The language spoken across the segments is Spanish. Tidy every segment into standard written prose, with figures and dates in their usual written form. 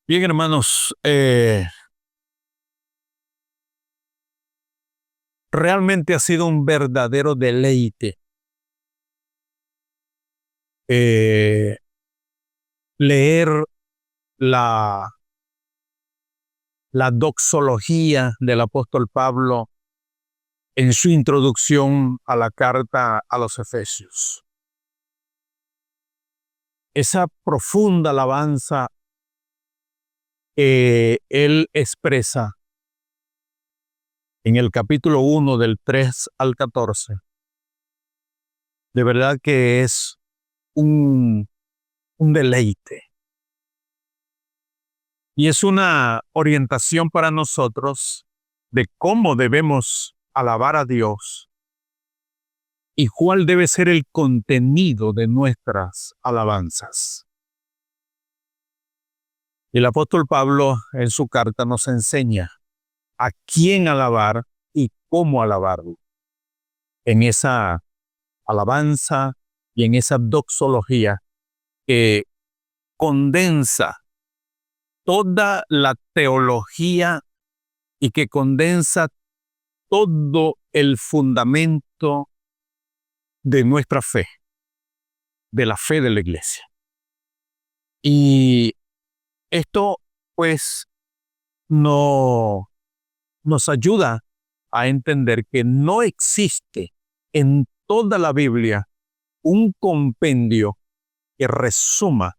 Bien, hermanos, realmente ha sido un verdadero deleite leer la, la doxología del apóstol Pablo en su introducción a la carta a los Efesios. Esa profunda alabanza que él expresa en el capítulo 1 del 3 al 14, de verdad que es un deleite. Y es una orientación para nosotros de cómo debemos alabar a Dios y cuál debe ser el contenido de nuestras alabanzas. El apóstol Pablo en su carta nos enseña a quién alabar y cómo alabarlo. En esa alabanza y en esa doxología que condensa toda la teología y que condensa todo el fundamento de nuestra fe, de la fe de la iglesia. Y esto, pues, nos ayuda a entender que no existe en toda la Biblia un compendio que resuma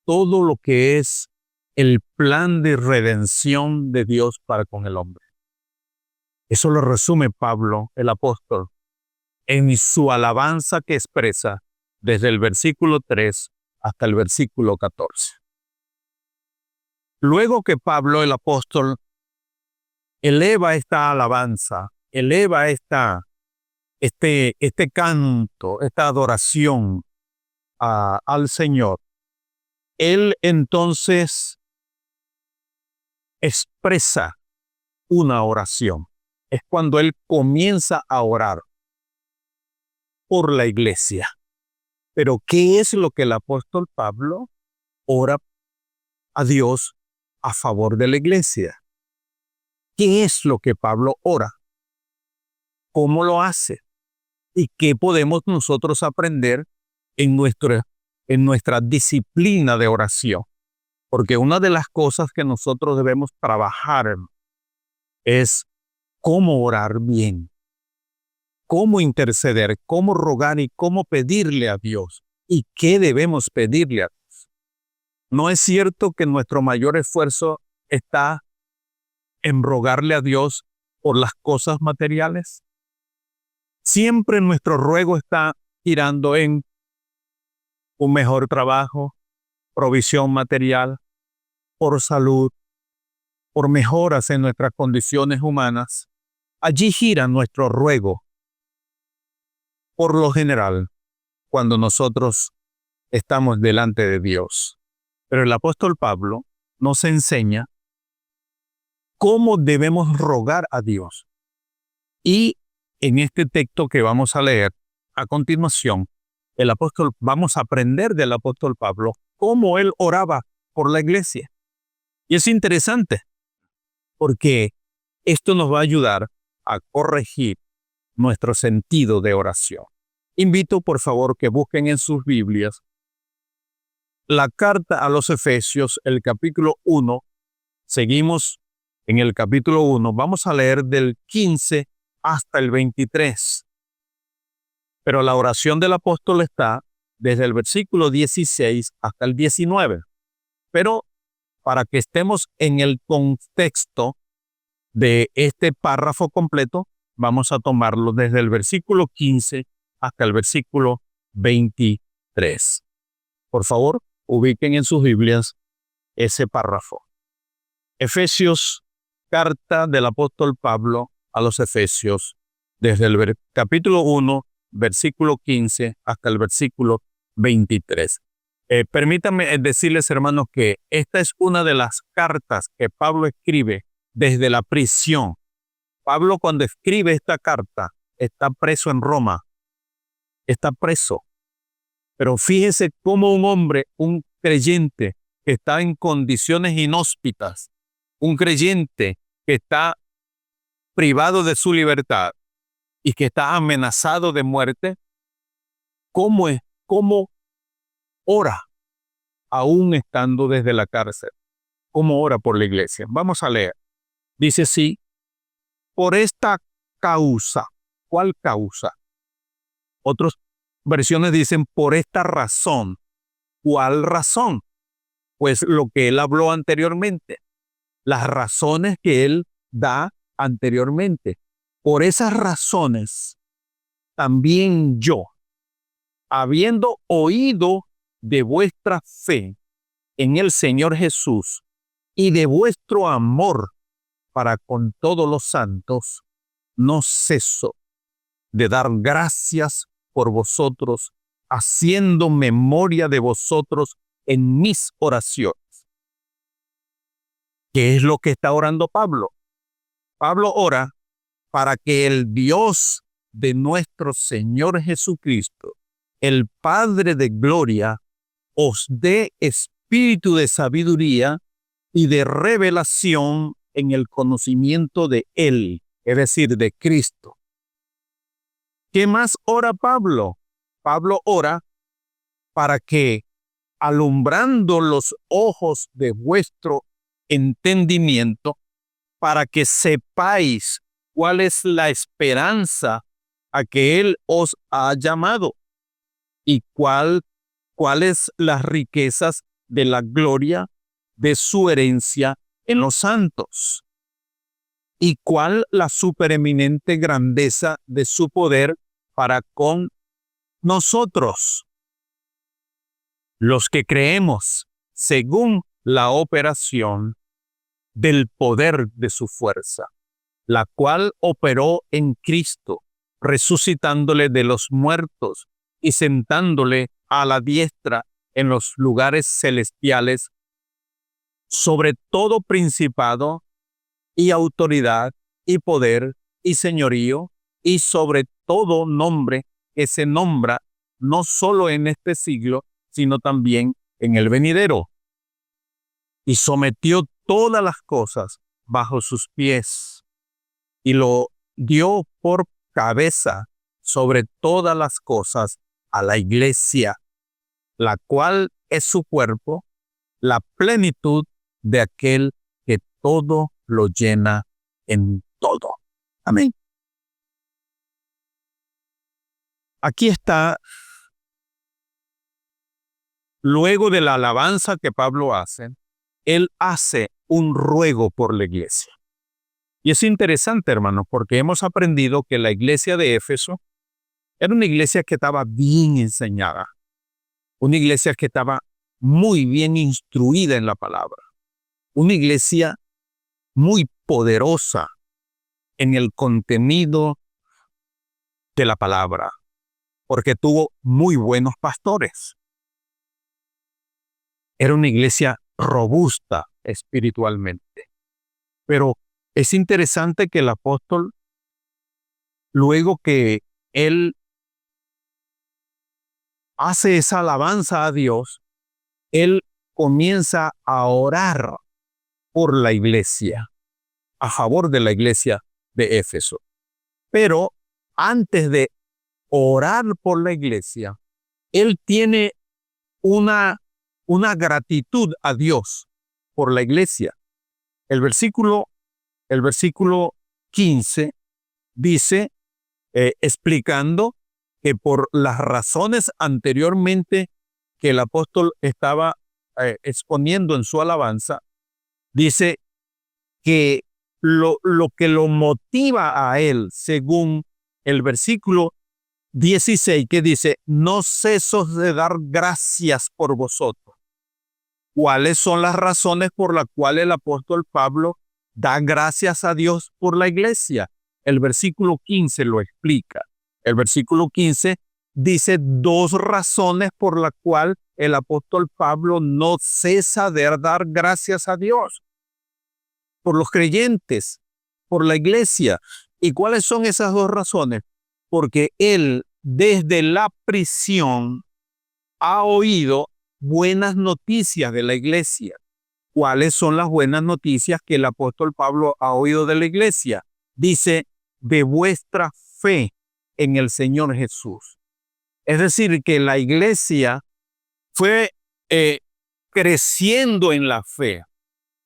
todo lo que es el plan de redención de Dios para con el hombre. Eso lo resume Pablo, el apóstol, en su alabanza que expresa desde el versículo 3 hasta el versículo 14. Luego que Pablo, el apóstol, eleva esta alabanza, eleva este canto, esta adoración al Señor, él entonces expresa una oración. Es cuando él comienza a orar por la iglesia. Pero ¿qué es lo que el apóstol Pablo ora a Dios a favor de la iglesia? ¿Qué es lo que Pablo ora? ¿Cómo lo hace? ¿Y qué podemos nosotros aprender en nuestra disciplina de oración? Porque una de las cosas que nosotros debemos trabajar es cómo orar bien, cómo interceder, cómo rogar y cómo pedirle a Dios. ¿Y qué debemos pedirle a Dios? ¿No es cierto que nuestro mayor esfuerzo está en rogarle a Dios por las cosas materiales? Siempre nuestro ruego está girando en un mejor trabajo, provisión material, por salud, por mejoras en nuestras condiciones humanas. Allí gira nuestro ruego. Por lo general, cuando nosotros estamos delante de Dios. Pero el apóstol Pablo nos enseña cómo debemos rogar a Dios. Y en este texto que vamos a leer a continuación, vamos a aprender del apóstol Pablo cómo él oraba por la iglesia. Y es interesante porque esto nos va a ayudar a corregir nuestro sentido de oración. Invito, por favor, que busquen en sus Biblias la carta a los Efesios, el capítulo 1. Seguimos en el capítulo 1. Vamos a leer del 15 hasta el 23. Pero la oración del apóstol está desde el versículo 16 hasta el 19. Pero para que estemos en el contexto de este párrafo completo, vamos a tomarlo desde el versículo 15 hasta el versículo 23. Por favor, ubiquen en sus Biblias ese párrafo. Efesios, carta del apóstol Pablo a los Efesios, desde el capítulo 1, versículo 15 hasta el versículo 23. Permítanme decirles, hermanos, que esta es una de las cartas que Pablo escribe desde la prisión. Pablo, cuando escribe esta carta, está preso en Roma. Está preso. Pero fíjese cómo un hombre, un creyente que está en condiciones inhóspitas, un creyente que está privado de su libertad y que está amenazado de muerte, cómo ora aún estando desde la cárcel, cómo ora por la iglesia. Vamos a leer. Dice así: por esta causa. ¿Cuál causa? Otras versiones dicen por esta razón. ¿Cuál razón? Pues lo que él habló anteriormente, las razones que él da anteriormente. Por esas razones, también yo, habiendo oído de vuestra fe en el Señor Jesús y de vuestro amor para con todos los santos, no ceso de dar gracias por vosotros, haciendo memoria de vosotros en mis oraciones. ¿Qué es lo que está orando Pablo? Pablo ora para que el Dios de nuestro Señor Jesucristo, el Padre de gloria, os dé espíritu de sabiduría y de revelación en el conocimiento de Él, es decir, de Cristo. ¿Qué más ora Pablo? Pablo ora para que, alumbrando los ojos de vuestro entendimiento, para que sepáis cuál es la esperanza a que Él os ha llamado y cuáles las riquezas de la gloria de su herencia en los santos, y cuál la supereminente grandeza de su poder para con nosotros, los que creemos, según la operación del poder de su fuerza, la cual operó en Cristo, resucitándole de los muertos y sentándole a la diestra en los lugares celestiales, sobre todo principado y autoridad y poder y señorío, y sobre todo nombre que se nombra no solo en este siglo, sino también en el venidero. Y sometió todas las cosas bajo sus pies, y lo dio por cabeza sobre todas las cosas a la iglesia, la cual es su cuerpo, la plenitud de aquel que todo lo llena en todo. Amén. Aquí está, luego de la alabanza que Pablo hace, él hace un ruego por la iglesia. Y es interesante, hermanos, porque hemos aprendido que la iglesia de Éfeso era una iglesia que estaba bien enseñada, una iglesia que estaba muy bien instruida en la palabra, una iglesia muy poderosa en el contenido de la palabra, porque tuvo muy buenos pastores. Era una iglesia robusta espiritualmente. Pero es interesante que el apóstol, luego que él hace esa alabanza a Dios, él comienza a orar por la iglesia, a favor de la iglesia de Éfeso. Pero antes de orar por la iglesia, él tiene una gratitud a Dios por la iglesia. El versículo 15 dice, explicando que por las razones anteriormente que el apóstol estaba exponiendo en su alabanza, dice que lo que lo motiva a él, según el versículo 16, que dice, no ceso de dar gracias por vosotros. ¿Cuáles son las razones por las cuales el apóstol Pablo da gracias a Dios por la iglesia? El versículo 15 lo explica. El versículo 15 dice dos razones por las cuales el apóstol Pablo no cesa de dar gracias a Dios. Por los creyentes, por la iglesia. ¿Y cuáles son esas dos razones? Porque él desde la prisión ha oído buenas noticias de la iglesia. ¿Cuáles son las buenas noticias que el apóstol Pablo ha oído de la iglesia? Dice, de vuestra fe en el Señor Jesús. Es decir, que la iglesia fue creciendo en la fe,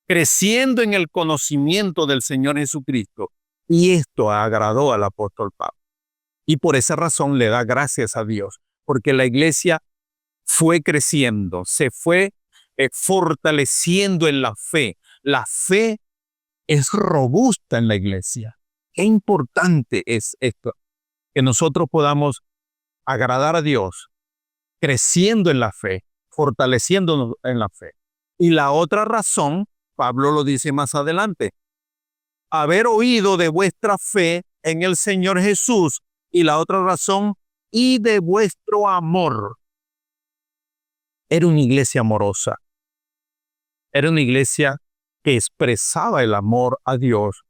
creciendo en el conocimiento del Señor Jesucristo. Y esto agradó al apóstol Pablo. Y por esa razón le da gracias a Dios, porque la iglesia fue creciendo, se fue fortaleciendo en la fe. La fe es robusta en la iglesia. Qué importante es esto, que nosotros podamos agradar a Dios, creciendo en la fe, fortaleciéndonos en la fe. Y la otra razón, Pablo lo dice más adelante, haber oído de vuestra fe en el Señor Jesús. Y la otra razón, y de vuestro amor. Era una iglesia amorosa. Era una iglesia que expresaba el amor a Dios,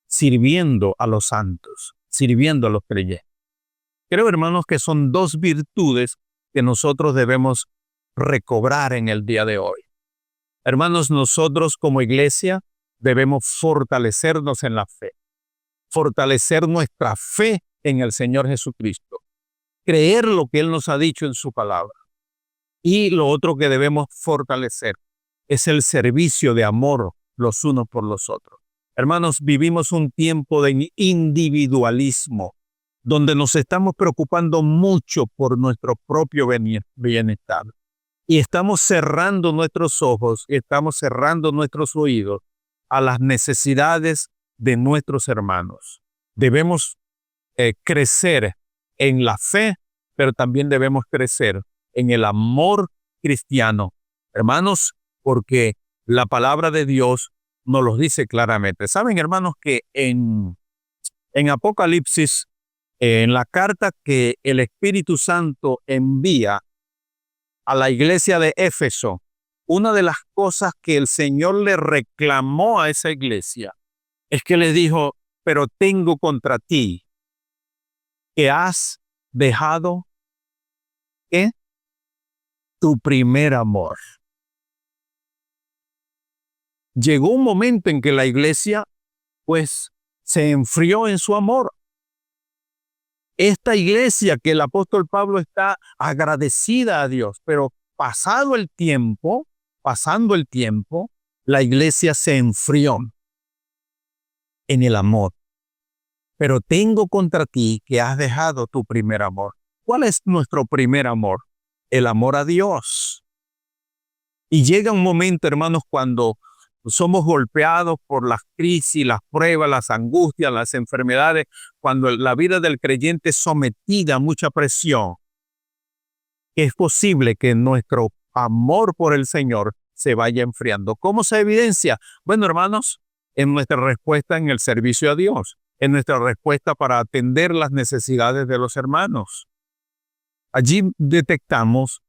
sirviendo a los santos, sirviendo a los creyentes. Creo, hermanos, que son dos virtudes que nosotros debemos recobrar en el día de hoy. Hermanos, nosotros como iglesia debemos fortalecernos en la fe, fortalecer nuestra fe en el Señor Jesucristo, creer lo que Él nos ha dicho en su palabra. Y lo otro que debemos fortalecer es el servicio de amor los unos por los otros. Hermanos, vivimos un tiempo de individualismo, donde nos estamos preocupando mucho por nuestro propio bienestar. Y estamos cerrando nuestros ojos, estamos cerrando nuestros oídos a las necesidades de nuestros hermanos. Debemos crecer en la fe, pero también debemos crecer en el amor cristiano. Hermanos, porque la palabra de Dios nos lo dice claramente. Saben, hermanos, que en Apocalipsis, en la carta que el Espíritu Santo envía a la iglesia de Éfeso, una de las cosas que el Señor le reclamó a esa iglesia es que le dijo, pero tengo contra ti que has dejado ¿qué? Tu primer amor. Llegó un momento en que la iglesia, pues, se enfrió en su amor. Esta iglesia que el apóstol Pablo está agradecida a Dios, pero pasando el tiempo, la iglesia se enfrió en el amor. Pero tengo contra ti que has dejado tu primer amor. ¿Cuál es nuestro primer amor? El amor a Dios. Y llega un momento, hermanos, cuando somos golpeados por las crisis, las pruebas, las angustias, las enfermedades, cuando la vida del creyente es sometida a mucha presión, es posible que nuestro amor por el Señor se vaya enfriando. ¿Cómo se evidencia? Bueno, hermanos, en nuestra respuesta en el servicio a Dios, en nuestra respuesta para atender las necesidades de los hermanos. Allí detectamos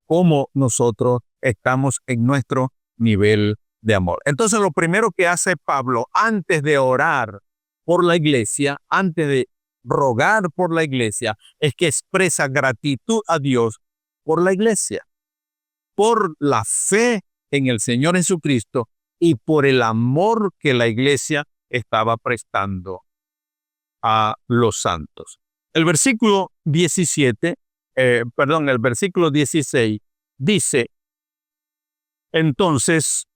cómo nosotros estamos en nuestro nivel de amor. Entonces, lo primero que hace Pablo antes de orar por la iglesia, antes de rogar por la iglesia, es que expresa gratitud a Dios por la iglesia, por la fe en el Señor Jesucristo y por el amor que la iglesia estaba prestando a los santos. El versículo 16 dice, entonces,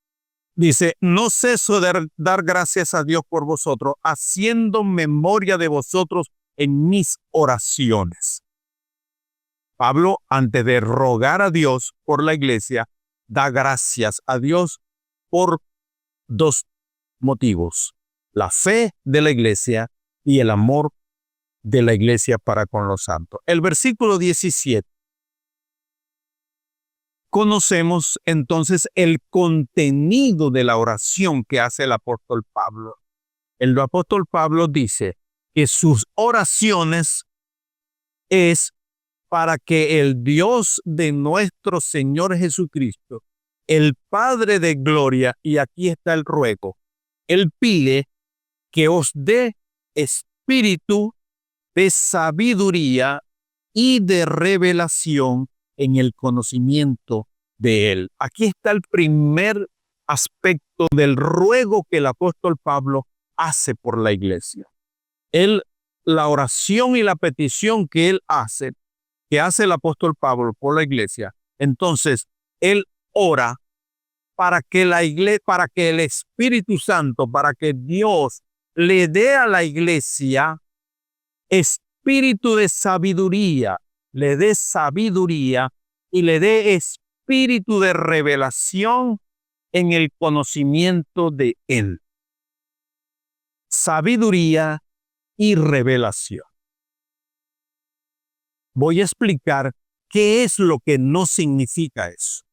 no ceso de dar gracias a Dios por vosotros, haciendo memoria de vosotros en mis oraciones. Pablo, antes de rogar a Dios por la iglesia, da gracias a Dios por dos motivos: la fe de la iglesia y el amor de la iglesia para con los santos. El versículo 17. Conocemos entonces el contenido de la oración que hace el apóstol Pablo. El apóstol Pablo dice que sus oraciones es para que el Dios de nuestro Señor Jesucristo, el Padre de gloria, y aquí está el ruego, Él pide que os dé espíritu de sabiduría y de revelación en el conocimiento de Él. Aquí está el primer aspecto del ruego que el apóstol Pablo hace por la iglesia. La oración y la petición que él hace, que hace el apóstol Pablo por la iglesia, entonces él ora para que la iglesia, para que el Espíritu Santo, para que Dios le dé a la iglesia espíritu de sabiduría, le dé sabiduría y le dé espíritu de revelación en el conocimiento de Él. Sabiduría y revelación. Voy a explicar qué es lo que no significa eso.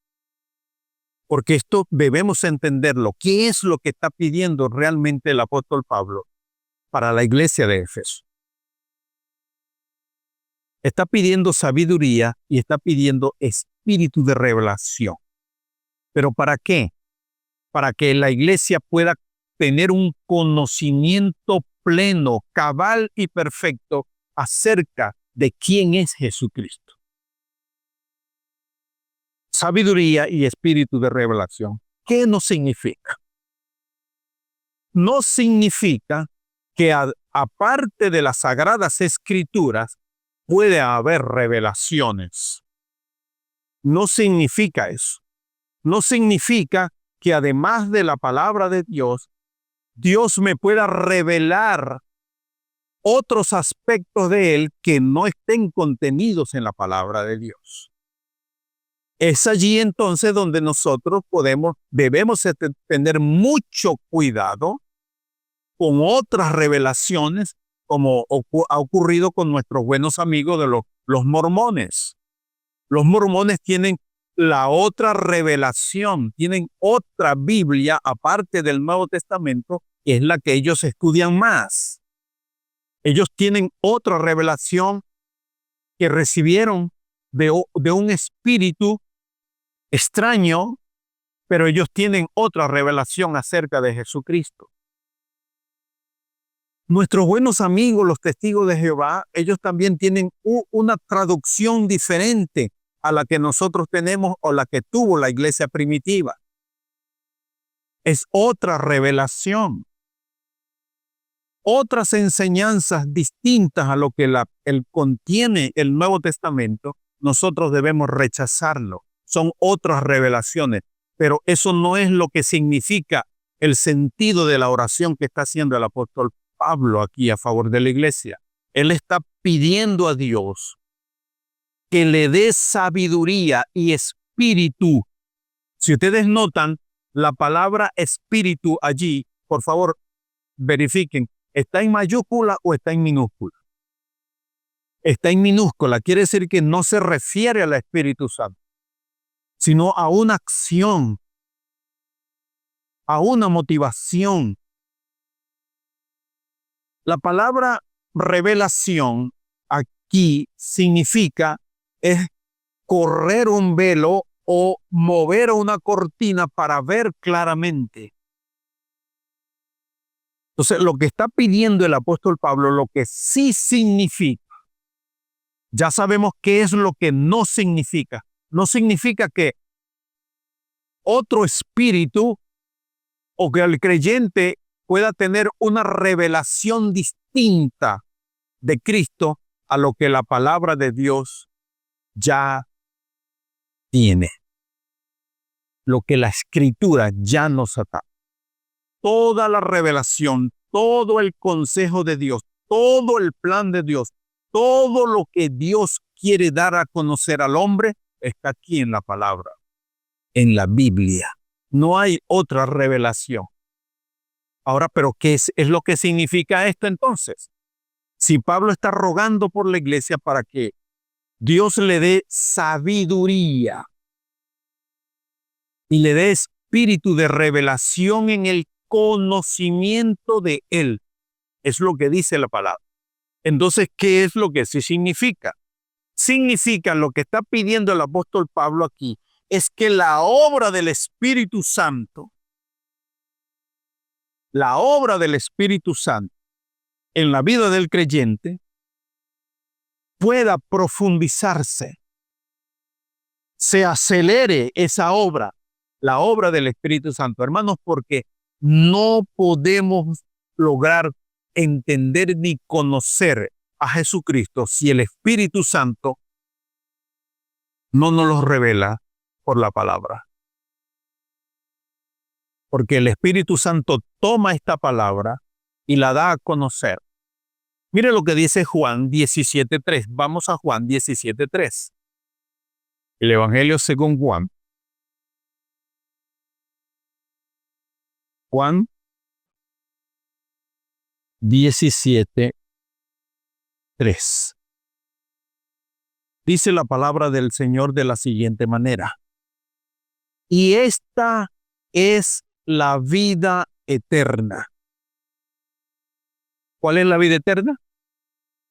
Porque esto debemos entenderlo. ¿Qué es lo que está pidiendo realmente el apóstol Pablo para la iglesia de Éfeso? Está pidiendo sabiduría y está pidiendo espíritu de revelación. ¿Pero para qué? Para que la iglesia pueda tener un conocimiento pleno, cabal y perfecto acerca de quién es Jesucristo. Sabiduría y espíritu de revelación. ¿Qué no significa? No significa que aparte de las sagradas escrituras puede haber revelaciones. No significa eso. No significa que además de la palabra de Dios, Dios me pueda revelar otros aspectos de Él que no estén contenidos en la palabra de Dios. Es allí entonces donde nosotros debemos tener mucho cuidado con otras revelaciones, como ha ocurrido con nuestros buenos amigos de los mormones. Los mormones tienen la otra revelación, tienen otra Biblia aparte del Nuevo Testamento, que es la que ellos estudian más. Ellos tienen otra revelación que recibieron de un espíritu extraño, pero ellos tienen otra revelación acerca de Jesucristo. Nuestros buenos amigos, los testigos de Jehová, ellos también tienen una traducción diferente a la que nosotros tenemos o la que tuvo la iglesia primitiva. Es otra revelación. Otras enseñanzas distintas a lo que contiene el Nuevo Testamento, nosotros debemos rechazarlo. Son otras revelaciones, pero eso no es lo que significa el sentido de la oración que está haciendo el apóstol Pablo aquí a favor de la iglesia. Él está pidiendo a Dios que le dé sabiduría y espíritu. Si ustedes notan la palabra espíritu allí, por favor, verifiquen, ¿está en mayúscula o está en minúscula? Está en minúscula, quiere decir que no se refiere al Espíritu Santo, sino a una acción, a una motivación. La palabra revelación aquí significa es correr un velo o mover una cortina para ver claramente. Entonces, lo que está pidiendo el apóstol Pablo, lo que sí significa, ya sabemos qué es lo que no significa. No significa que otro espíritu o que el creyente pueda tener una revelación distinta de Cristo a lo que la palabra de Dios ya tiene. Lo que la Escritura ya nos da. Toda la revelación, todo el consejo de Dios, todo el plan de Dios, todo lo que Dios quiere dar a conocer al hombre está aquí en la palabra, en la Biblia. No hay otra revelación. Ahora, ¿pero qué es lo que significa esto entonces? Si Pablo está rogando por la iglesia para que Dios le dé sabiduría y le dé espíritu de revelación en el conocimiento de Él, es lo que dice la palabra. Entonces, ¿qué es lo que sí significa? Significa, lo que está pidiendo el apóstol Pablo aquí, es que la obra del Espíritu Santo, en la vida del creyente pueda profundizarse, se acelere esa obra, la obra del Espíritu Santo, hermanos, porque no podemos lograr entender ni conocer a Jesucristo si el Espíritu Santo no nos lo revela por la palabra. Porque el Espíritu Santo toma esta palabra y la da a conocer. Mire lo que dice Juan 17:3. Vamos a Juan 17:3. El Evangelio según Juan. Juan 17:3. Dice la palabra del Señor de la siguiente manera. Y esta es la vida eterna. ¿Cuál es la vida eterna?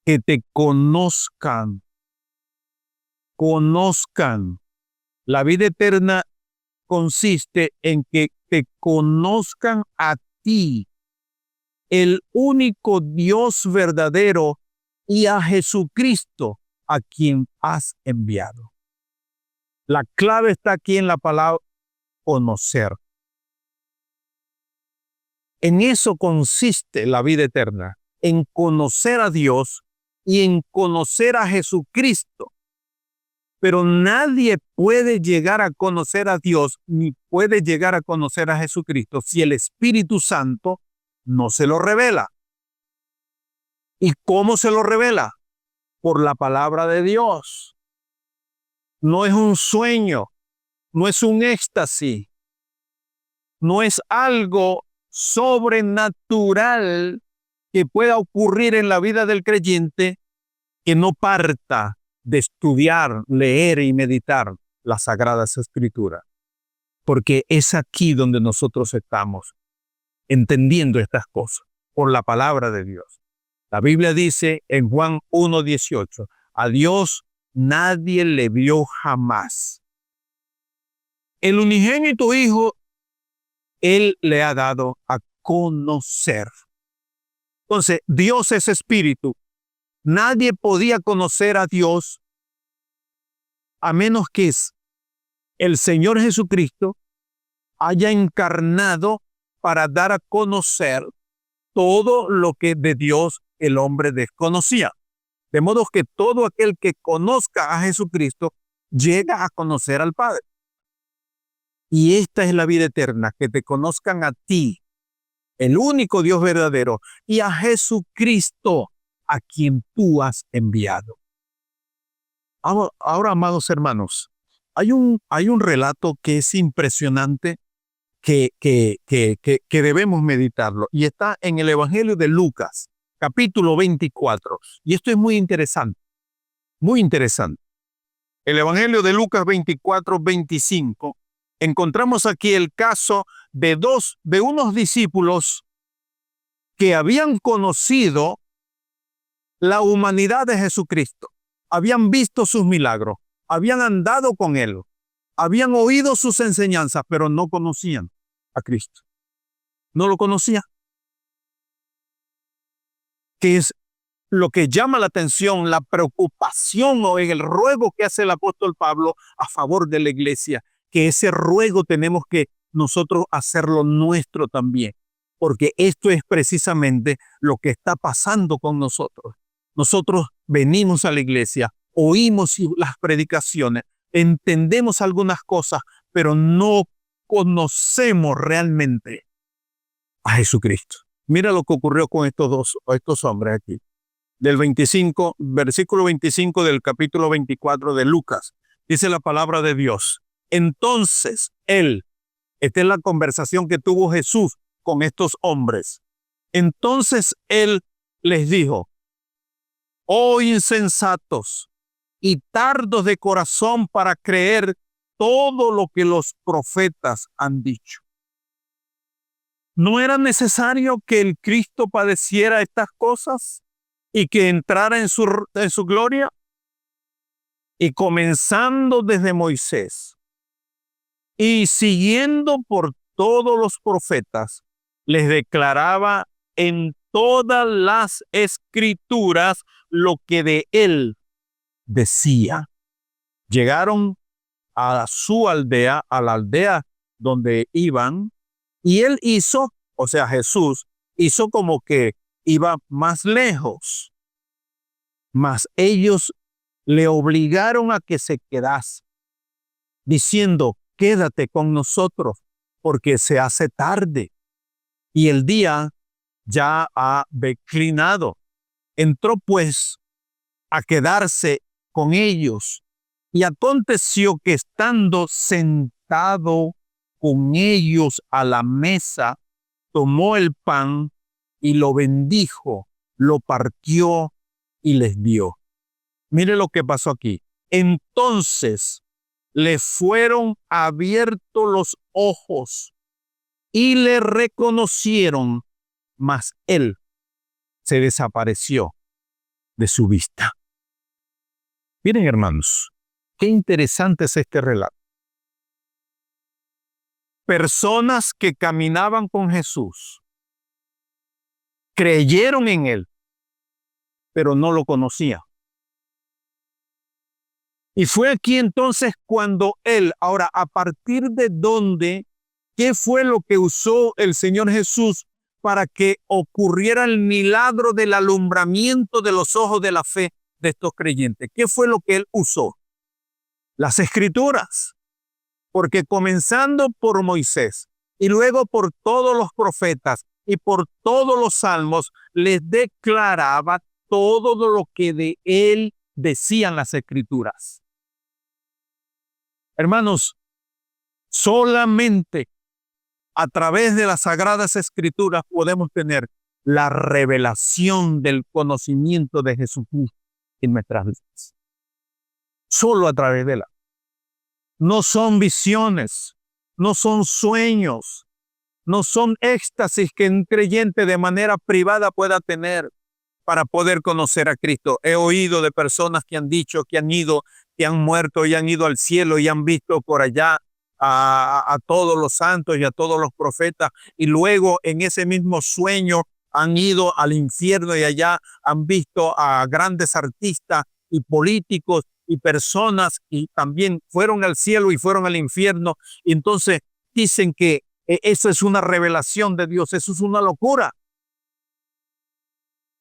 Que te conozcan. La vida eterna consiste en que te conozcan a ti, el único Dios verdadero, y a Jesucristo, a quien has enviado. La clave está aquí en la palabra conocer. En eso consiste la vida eterna, en conocer a Dios y en conocer a Jesucristo. Pero nadie puede llegar a conocer a Dios ni puede llegar a conocer a Jesucristo si el Espíritu Santo no se lo revela. ¿Y cómo se lo revela? Por la palabra de Dios. No es un sueño, no es un éxtasis, no es algo sobrenatural que pueda ocurrir en la vida del creyente que no parta de estudiar, leer y meditar las Sagradas Escrituras. Porque es aquí donde nosotros estamos entendiendo estas cosas, por la palabra de Dios. La Biblia dice en Juan 1:18, a Dios nadie le vio jamás. El unigénito Hijo, Él le ha dado a conocer. Entonces, Dios es espíritu. Nadie podía conocer a Dios a menos que el Señor Jesucristo haya encarnado para dar a conocer todo lo que de Dios el hombre desconocía. De modo que todo aquel que conozca a Jesucristo llega a conocer al Padre. Y esta es la vida eterna, que te conozcan a ti, el único Dios verdadero, y a Jesucristo, a quien tú has enviado. Ahora, amados hermanos, hay un relato que es impresionante que debemos meditarlo, y está en el Evangelio de Lucas, capítulo 24. Y esto es muy interesante, muy interesante. El Evangelio de Lucas 24:25, encontramos aquí el caso de unos discípulos que habían conocido la humanidad de Jesucristo, habían visto sus milagros, habían andado con Él, habían oído sus enseñanzas, pero no conocían a Cristo. No lo conocían. Que es lo que llama la atención, la preocupación o en el ruego que hace el apóstol Pablo a favor de la iglesia, que ese ruego tenemos que nosotros hacerlo nuestro también, porque esto es precisamente lo que está pasando con nosotros. Nosotros venimos a la iglesia, oímos las predicaciones, entendemos algunas cosas, pero no conocemos realmente a Jesucristo. Mira lo que ocurrió con estos hombres aquí. Versículo 25 del capítulo 24 de Lucas, dice la palabra de Dios. Entonces esta es la conversación que tuvo Jesús con estos hombres. Entonces Él les dijo, oh insensatos y tardos de corazón para creer todo lo que los profetas han dicho. ¿No era necesario que el Cristo padeciera estas cosas y que entrara en su gloria? y comenzando desde Moisés y siguiendo por todos los profetas, les declaraba en todas las escrituras lo que de él decía. Llegaron a su aldea, a la aldea donde iban, y él hizo, o sea, Jesús hizo como que iba más lejos, mas ellos le obligaron a que se quedase, diciendo, quédate con nosotros, porque se hace tarde y el día ya ha declinado. Entró pues a quedarse con ellos, y aconteció que estando sentado con ellos a la mesa, tomó el pan y lo bendijo, lo partió y les dio. Mire lo que pasó aquí. Entonces le fueron abiertos los ojos y le reconocieron, mas él se desapareció de su vista. Miren, hermanos, qué interesante es este relato. Personas que caminaban con Jesús, creyeron en él, pero no lo conocían. Y fue aquí entonces cuando él, ahora, a partir de dónde, ¿qué fue lo que usó el Señor Jesús para que ocurriera el milagro del alumbramiento de los ojos de la fe de estos creyentes? ¿Qué fue lo que él usó? Las escrituras. Porque comenzando por Moisés y luego por todos los profetas y por todos los salmos, les declaraba todo lo que de él decían las escrituras. Hermanos, solamente a través de las sagradas escrituras podemos tener la revelación del conocimiento de Jesucristo en nuestras vidas. Solo a través de la. No son visiones, no son sueños, no son éxtasis que un creyente de manera privada pueda tener para poder conocer a Cristo. He oído de personas que han dicho que han ido, que han muerto y han ido al cielo y han visto por allá a todos los santos y a todos los profetas, y luego en ese mismo sueño han ido al infierno y allá han visto a grandes artistas y políticos y personas, y también fueron al cielo y fueron al infierno. Y entonces dicen que eso es una revelación de Dios. Eso es una locura.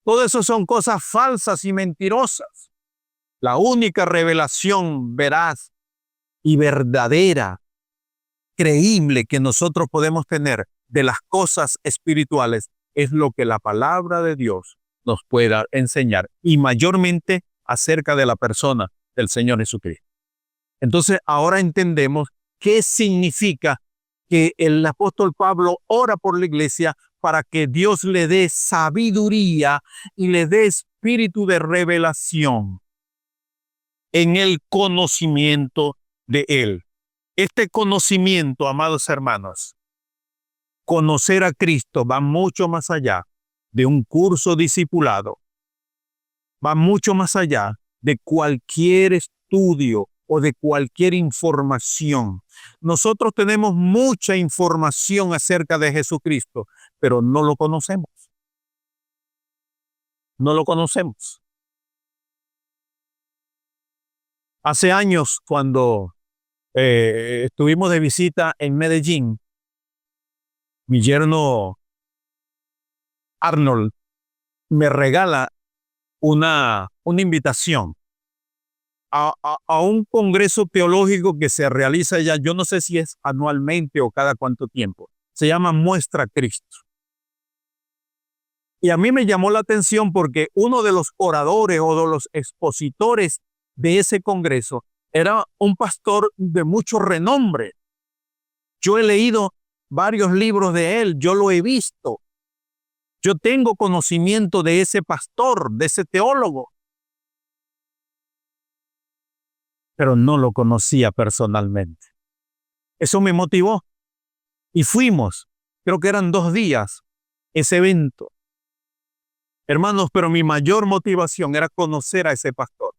Todo eso son cosas falsas y mentirosas. La única revelación veraz y verdadera, creíble, que nosotros podemos tener de las cosas espirituales es lo que la palabra de Dios nos pueda enseñar, y mayormente acerca de la persona del Señor Jesucristo. Entonces ahora entendemos qué significa que el apóstol Pablo ora por la iglesia para que Dios le dé sabiduría y le dé espíritu de revelación en el conocimiento de él. Este conocimiento, amados hermanos, conocer a Cristo va mucho más allá de un curso discipulado, va mucho más allá de cualquier estudio o de cualquier información. Nosotros tenemos mucha información acerca de Jesucristo, pero no lo conocemos. No lo conocemos. Hace años, cuando estuvimos de visita en Medellín, mi yerno Arnold me regala una invitación a un congreso teológico que se realiza ya, yo no sé si es anualmente o cada cuánto tiempo. Se llama Muestra Cristo. Y a mí me llamó la atención porque uno de los oradores o de los expositores de ese congreso era un pastor de mucho renombre. Yo he leído varios libros de él, yo lo he visto. Yo tengo conocimiento de ese pastor, de ese teólogo, pero no lo conocía personalmente. Eso me motivó y fuimos. Creo que eran 2 días ese evento. Hermanos, pero mi mayor motivación era conocer a ese pastor.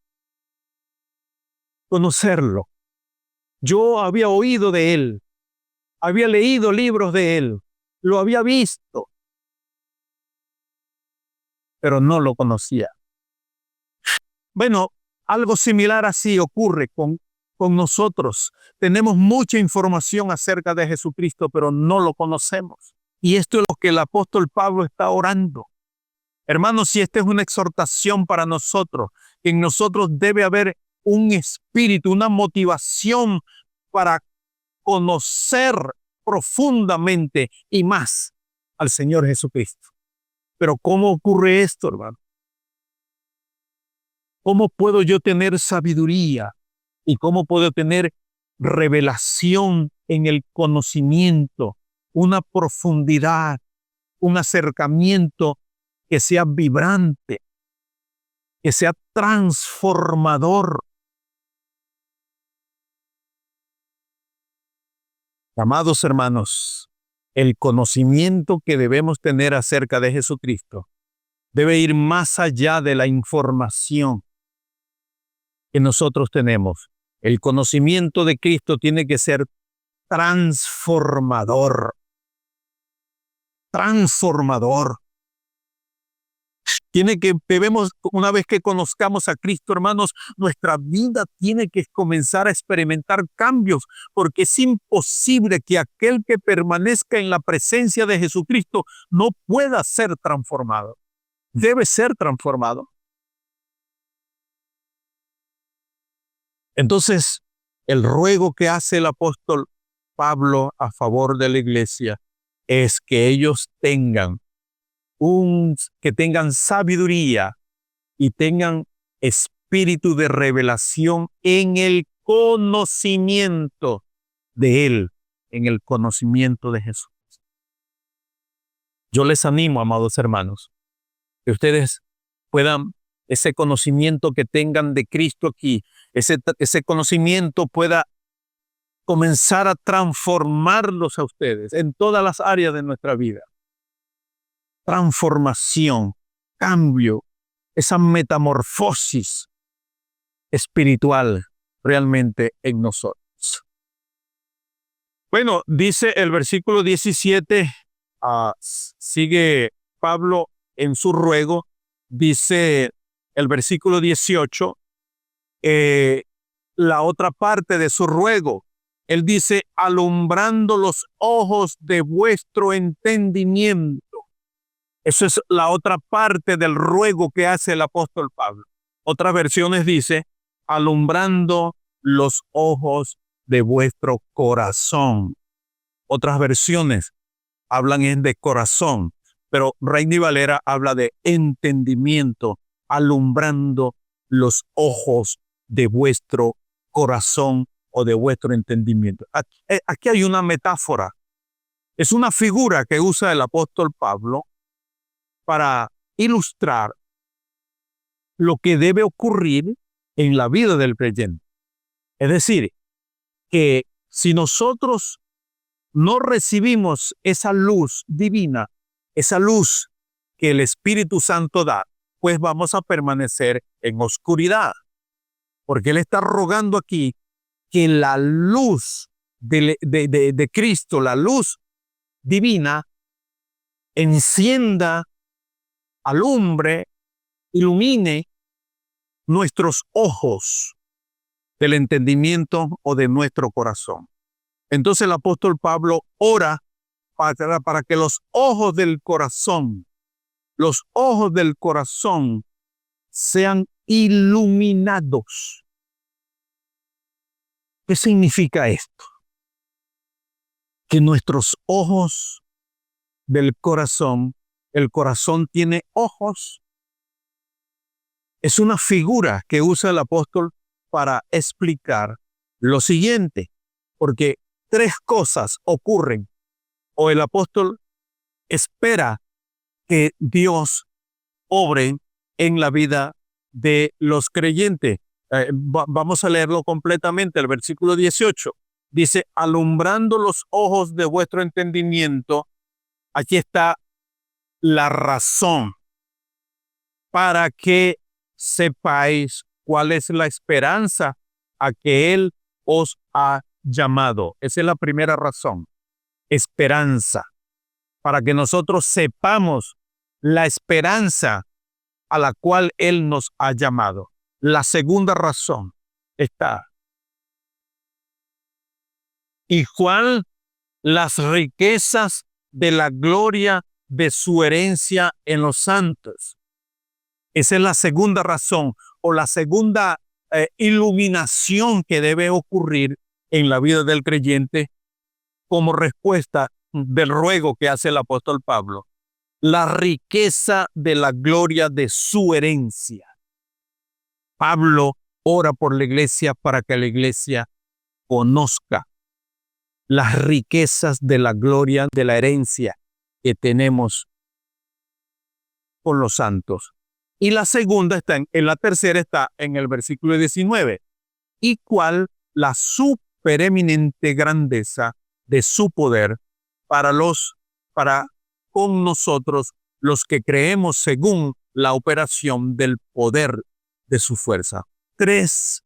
conocerlo. Yo había oído de él, había leído libros de él, lo había visto, pero no lo conocía. Bueno, algo similar así ocurre con nosotros. Tenemos mucha información acerca de Jesucristo, pero no lo conocemos. Y esto es lo que el apóstol Pablo está orando. Hermanos, si esta es una exhortación para nosotros, que en nosotros debe haber un espíritu, una motivación para conocer profundamente y más al Señor Jesucristo. Pero ¿cómo ocurre esto, hermano? ¿Cómo puedo yo tener sabiduría y cómo puedo tener revelación en el conocimiento, una profundidad, un acercamiento que sea vibrante, que sea transformador? Amados hermanos, el conocimiento que debemos tener acerca de Jesucristo debe ir más allá de la información que nosotros tenemos. El conocimiento de Cristo tiene que ser transformador. Transformador. Debemos, una vez que conozcamos a Cristo, hermanos, nuestra vida tiene que comenzar a experimentar cambios, porque es imposible que aquel que permanezca en la presencia de Jesucristo no pueda ser transformado. Debe ser transformado. Entonces, el ruego que hace el apóstol Pablo a favor de la iglesia es que ellos tengan sabiduría y tengan espíritu de revelación en el conocimiento de Él, en el conocimiento de Jesús. Yo les animo, amados hermanos, que ustedes puedan, ese conocimiento que tengan de Cristo aquí, ese conocimiento pueda comenzar a transformarlos a ustedes en todas las áreas de nuestra vida. Transformación, cambio, esa metamorfosis espiritual realmente en nosotros. Bueno, dice el versículo 17, sigue Pablo en su ruego, dice el versículo 18, la otra parte de su ruego. Él dice, alumbrando los ojos de vuestro entendimiento. Eso es la otra parte del ruego que hace el apóstol Pablo. Otras versiones dice, alumbrando los ojos de vuestro corazón. Otras versiones hablan de corazón, pero Reina y Valera habla de entendimiento, alumbrando los ojos de vuestro corazón o de vuestro entendimiento. Aquí hay una metáfora. Es una figura que usa el apóstol Pablo para ilustrar lo que debe ocurrir en la vida del creyente. Es decir, que si nosotros no recibimos esa luz divina, esa luz que el Espíritu Santo da, pues vamos a permanecer en oscuridad. Porque Él está rogando aquí que la luz de Cristo, la luz divina, encienda, alumbre, ilumine nuestros ojos del entendimiento o de nuestro corazón. Entonces el apóstol Pablo ora para que los ojos del corazón sean iluminados. ¿Qué significa esto? Que nuestros ojos del corazón, el corazón tiene ojos. Es una figura que usa el apóstol para explicar lo siguiente, porque tres cosas ocurren, o el apóstol espera que Dios obre en la vida de los creyentes. Vamos a leerlo completamente, el versículo 18. Dice, alumbrando los ojos de vuestro entendimiento. Aquí está la razón para que sepáis cuál es la esperanza a que Él os ha llamado. Esa es la primera razón. Esperanza. Para que nosotros sepamos la esperanza a la cual Él nos ha llamado. La segunda razón está. ¿Y cuál? Las riquezas de la gloria de su herencia en los santos. Esa es la segunda razón o la segunda iluminación que debe ocurrir en la vida del creyente como respuesta del ruego que hace el apóstol Pablo. La riqueza de la gloria de su herencia. Pablo ora por la iglesia para que la iglesia conozca las riquezas de la gloria de la herencia que tenemos con los santos. Y la segunda está en la tercera está en el versículo 19. Y cuál la supereminente grandeza de su poder para con nosotros los que creemos según la operación del poder de su fuerza. Tres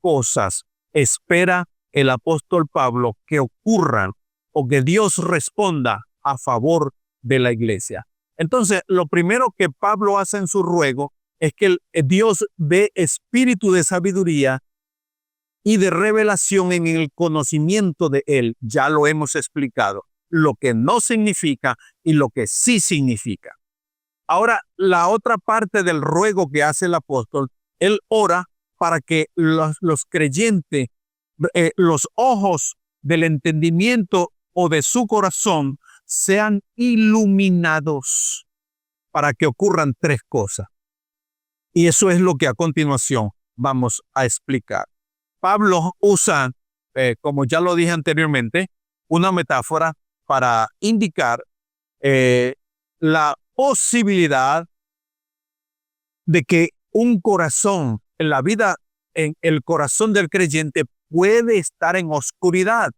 cosas espera el apóstol Pablo que ocurran o que Dios responda a favor de la iglesia. Entonces, lo primero que Pablo hace en su ruego es que Dios dé espíritu de sabiduría y de revelación en el conocimiento de Él. Ya lo hemos explicado, lo que no significa y lo que sí significa. Ahora, la otra parte del ruego que hace el apóstol, él ora para que los creyentes, los ojos del entendimiento o de su corazón sean iluminados para que ocurran tres cosas. Y eso es lo que a continuación vamos a explicar. Pablo usa, como ya lo dije anteriormente, una metáfora para indicar la posibilidad de que un corazón, en la vida, en el corazón del creyente puede estar en oscuridad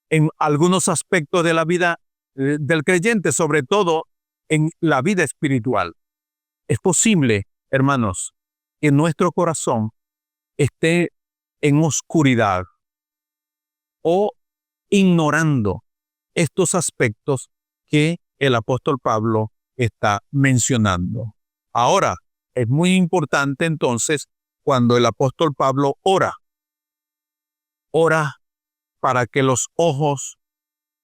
en algunos aspectos de la vida del creyente, sobre todo en la vida espiritual. Es posible, hermanos, que nuestro corazón esté en oscuridad o ignorando estos aspectos que el apóstol Pablo está mencionando. Ahora, es muy importante entonces cuando el apóstol Pablo ora para que los ojos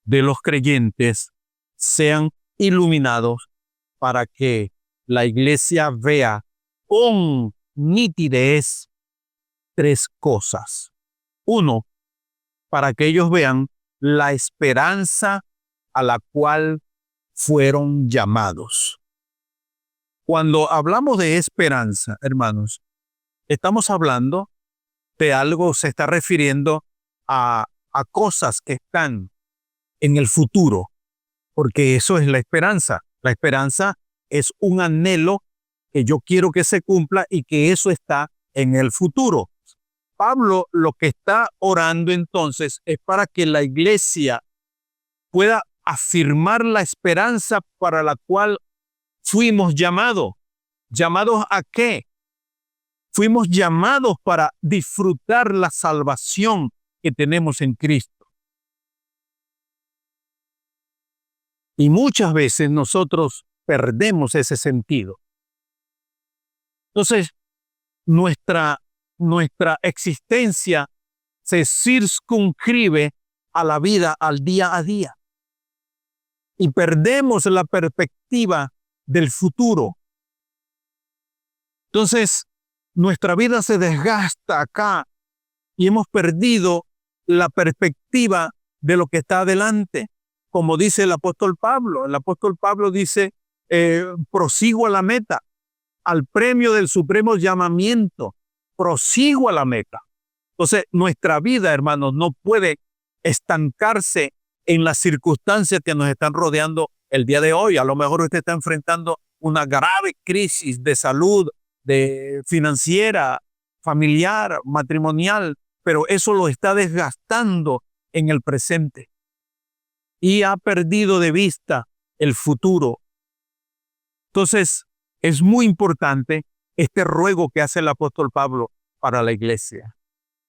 de los creyentes sean iluminados para que la iglesia vea con nitidez tres cosas. Uno, para que ellos vean la esperanza a la cual fueron llamados. Cuando hablamos de esperanza, hermanos, estamos hablando de algo, se está refiriendo a cosas que están en el futuro, porque eso es la esperanza. La esperanza es un anhelo que yo quiero que se cumpla y que eso está en el futuro. Pablo lo que está orando entonces es para que la iglesia pueda afirmar la esperanza para la cual fuimos llamados. ¿Llamados a qué? Fuimos llamados para disfrutar la salvación que tenemos en Cristo. Y muchas veces nosotros perdemos ese sentido. Entonces, nuestra existencia se circunscribe a la vida, al día a día. Y perdemos la perspectiva del futuro. Entonces, nuestra vida se desgasta acá y hemos perdido la perspectiva de lo que está adelante. Como dice el apóstol Pablo dice, prosigo a la meta, al premio del supremo llamamiento, prosigo a la meta. Entonces, nuestra vida, hermanos, no puede estancarse en las circunstancias que nos están rodeando el día de hoy. A lo mejor usted está enfrentando una grave crisis de salud, de financiera, familiar, matrimonial, pero eso lo está desgastando en el presente y ha perdido de vista el futuro. Entonces, es muy importante este ruego que hace el apóstol Pablo para la iglesia.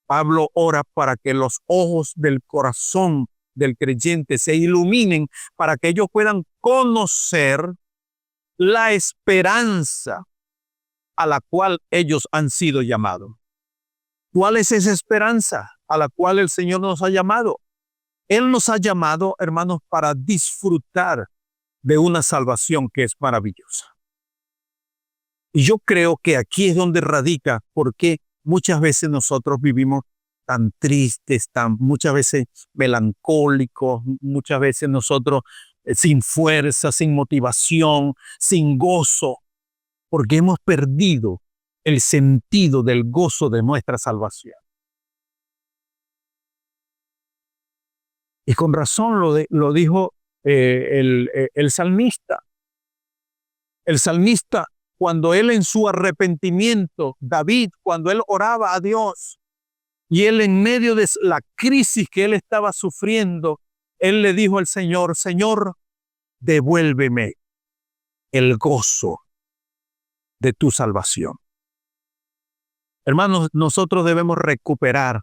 Pablo ora para que los ojos del corazón del creyente se iluminen, para que ellos puedan conocer la esperanza a la cual ellos han sido llamados. ¿Cuál es esa esperanza a la cual el Señor nos ha llamado? Él nos ha llamado, hermanos, para disfrutar de una salvación que es maravillosa. Y yo creo que aquí es donde radica por qué muchas veces nosotros vivimos tan tristes, muchas veces melancólicos, muchas veces nosotros sin fuerza, sin motivación, sin gozo, porque hemos perdido el sentido del gozo de nuestra salvación. Y con razón lo dijo el salmista. El salmista, cuando él en su arrepentimiento, David, cuando él oraba a Dios, y él en medio de la crisis que él estaba sufriendo, él le dijo al Señor, Señor, devuélveme el gozo de tu salvación. Hermanos, nosotros debemos recuperar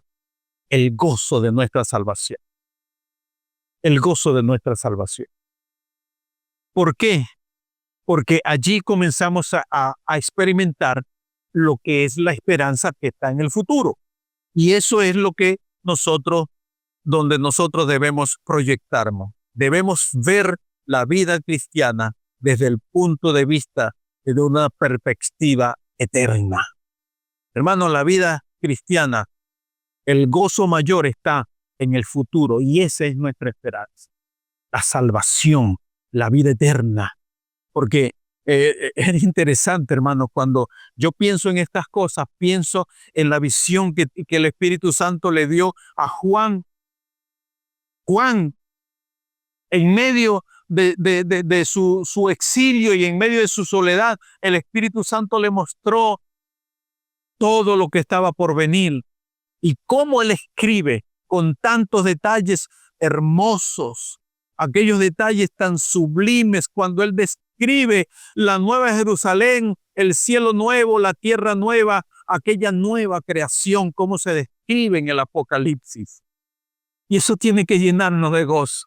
el gozo de nuestra salvación. El gozo de nuestra salvación. ¿Por qué? Porque allí comenzamos a experimentar lo que es la esperanza que está en el futuro. Y eso es lo que donde nosotros debemos proyectarnos. Debemos ver la vida cristiana desde el punto de vista de una perspectiva eterna. Hermano, la vida cristiana, el gozo mayor está en el futuro y esa es nuestra esperanza. La salvación, la vida eterna. Porque es interesante, hermano, cuando yo pienso en estas cosas, pienso en la visión que el Espíritu Santo le dio a Juan. Juan, en medio de su exilio y en medio de su soledad, el Espíritu Santo le mostró todo lo que estaba por venir y cómo él escribe con tantos detalles hermosos, aquellos detalles tan sublimes cuando él describe la nueva Jerusalén, el cielo nuevo, la tierra nueva, aquella nueva creación, cómo se describe en el Apocalipsis. Y eso tiene que llenarnos de gozo.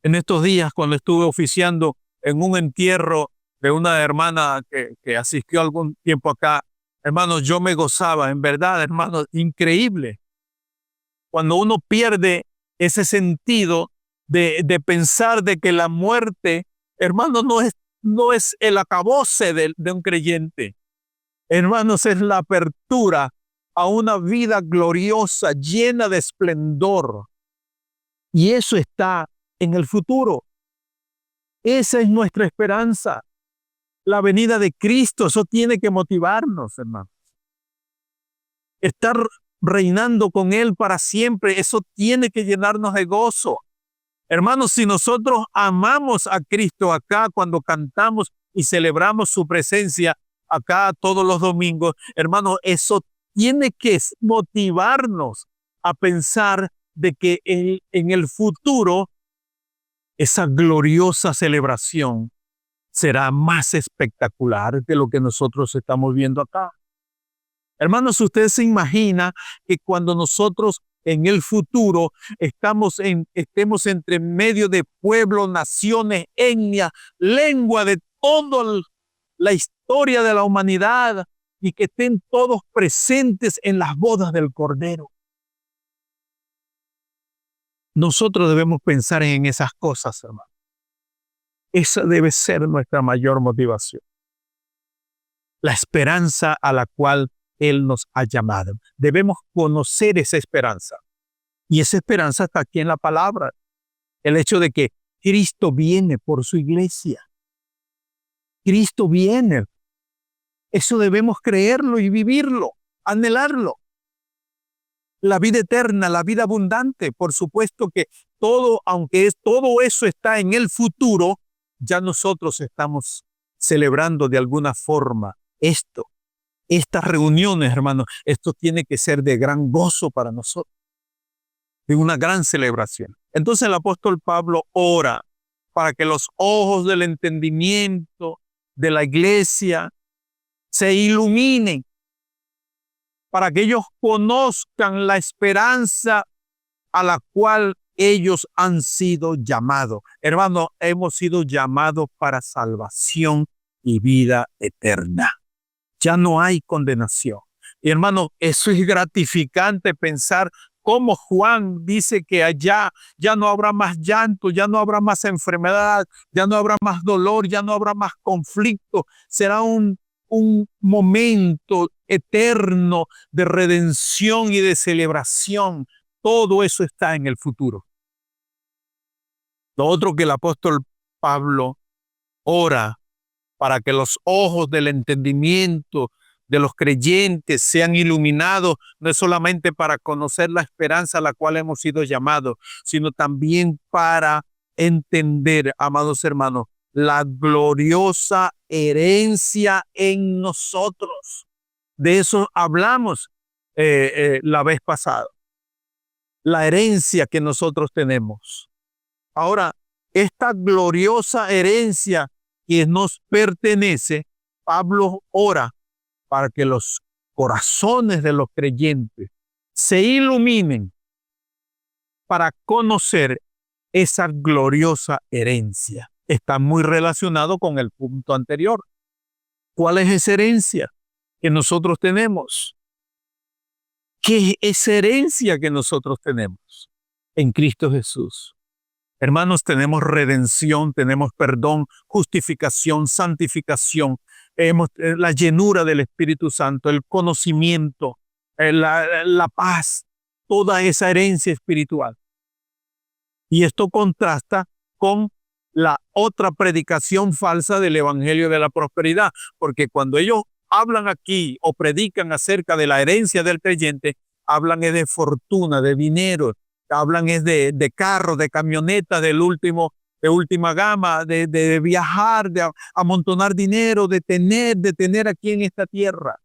En estos días, cuando estuve oficiando en un entierro de una hermana que asistió algún tiempo acá, hermanos, yo me gozaba, en verdad, hermanos, increíble. Cuando uno pierde ese sentido de pensar de que la muerte, hermano, no es el acabose de un creyente. Hermanos, es la apertura a una vida gloriosa, llena de esplendor. Y eso está en el futuro. Esa es nuestra esperanza. La venida de Cristo, eso tiene que motivarnos, hermanos. Estar reinando con Él para siempre, eso tiene que llenarnos de gozo. Hermanos, si nosotros amamos a Cristo acá cuando cantamos y celebramos su presencia acá todos los domingos, hermanos, eso tiene que motivarnos a pensar de que en el futuro esa gloriosa celebración será más espectacular de lo que nosotros estamos viendo acá. Hermanos, usted se imagina que cuando nosotros en el futuro estemos entre medio de pueblos, naciones, etnias, lengua de toda la historia de la humanidad y que estén todos presentes en las bodas del Cordero. Nosotros debemos pensar en esas cosas, hermano. Esa debe ser nuestra mayor motivación. La esperanza a la cual Él nos ha llamado. Debemos conocer esa esperanza. Y esa esperanza está aquí en la palabra. El hecho de que Cristo viene por su iglesia. Cristo viene. Eso debemos creerlo y vivirlo, anhelarlo. La vida eterna, la vida abundante, por supuesto que aunque todo eso está en el futuro, ya nosotros estamos celebrando de alguna forma estas reuniones, hermanos. Esto tiene que ser de gran gozo para nosotros, de una gran celebración. Entonces el apóstol Pablo ora para que los ojos del entendimiento de la iglesia se iluminen, para que ellos conozcan la esperanza a la cual ellos han sido llamados. Hermano, hemos sido llamados para salvación y vida eterna. Ya no hay condenación. Y hermano, eso es gratificante pensar cómo Juan dice que allá ya no habrá más llanto, ya no habrá más enfermedad, ya no habrá más dolor, ya no habrá más conflicto. Será un momento eterno de redención y de celebración. Todo eso está en el futuro. Lo otro que el apóstol Pablo ora para que los ojos del entendimiento de los creyentes sean iluminados, no es solamente para conocer la esperanza a la cual hemos sido llamados, sino también para entender, amados hermanos, la gloriosa herencia en nosotros. De eso hablamos la vez pasada. La herencia que nosotros tenemos. Ahora, esta gloriosa herencia que nos pertenece, Pablo ora para que los corazones de los creyentes se iluminen para conocer esa gloriosa herencia. Está muy relacionado con el punto anterior. ¿Cuál es esa herencia que nosotros tenemos? ¿Qué es esa herencia que nosotros tenemos? En Cristo Jesús. Hermanos, tenemos redención, tenemos perdón, justificación, santificación, la llenura del Espíritu Santo, el conocimiento, la paz, toda esa herencia espiritual. Y esto contrasta con la otra predicación falsa del Evangelio de la Prosperidad, porque cuando ellos hablan aquí o predican acerca de la herencia del creyente, hablan de fortuna, de dinero, hablan de carros, de camionetas de última gama, de viajar, de amontonar dinero, de tener aquí en esta tierra.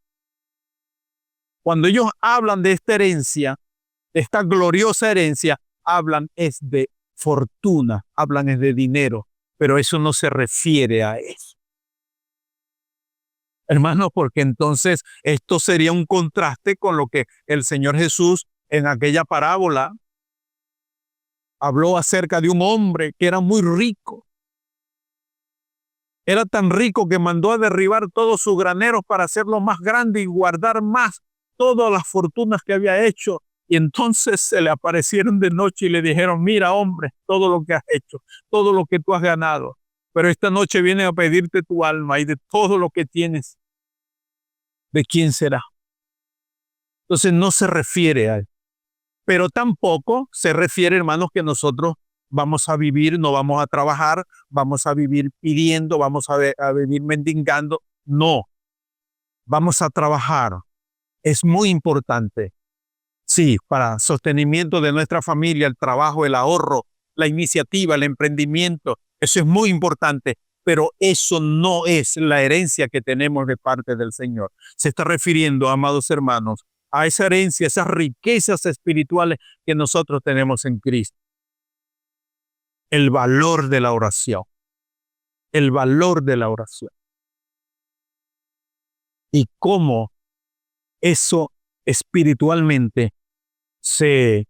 Cuando ellos hablan de esta herencia, de esta gloriosa herencia, hablan es de fortuna, hablan es de dinero, pero eso no se refiere a eso. Hermanos, porque entonces esto sería un contraste con lo que el Señor Jesús en aquella parábola habló acerca de un hombre que era muy rico. Era tan rico que mandó a derribar todos sus graneros para hacerlos más grandes y guardar más todas las fortunas que había hecho. Y entonces se le aparecieron de noche y le dijeron, mira hombre, todo lo que has hecho, todo lo que tú has ganado, pero esta noche vienen a pedirte tu alma y de todo lo que tienes, ¿de quién será? Entonces no se refiere a él. Pero tampoco se refiere, hermanos, que nosotros vamos a vivir, no vamos a trabajar, vamos a vivir pidiendo, vamos a vivir mendigando. No, vamos a trabajar. Es muy importante. Sí, para sostenimiento de nuestra familia, el trabajo, el ahorro, la iniciativa, el emprendimiento, eso es muy importante, pero eso no es la herencia que tenemos de parte del Señor. Se está refiriendo, amados hermanos, a esa herencia, esas riquezas espirituales que nosotros tenemos en Cristo. El valor de la oración. El valor de la oración. Y cómo eso espiritualmente se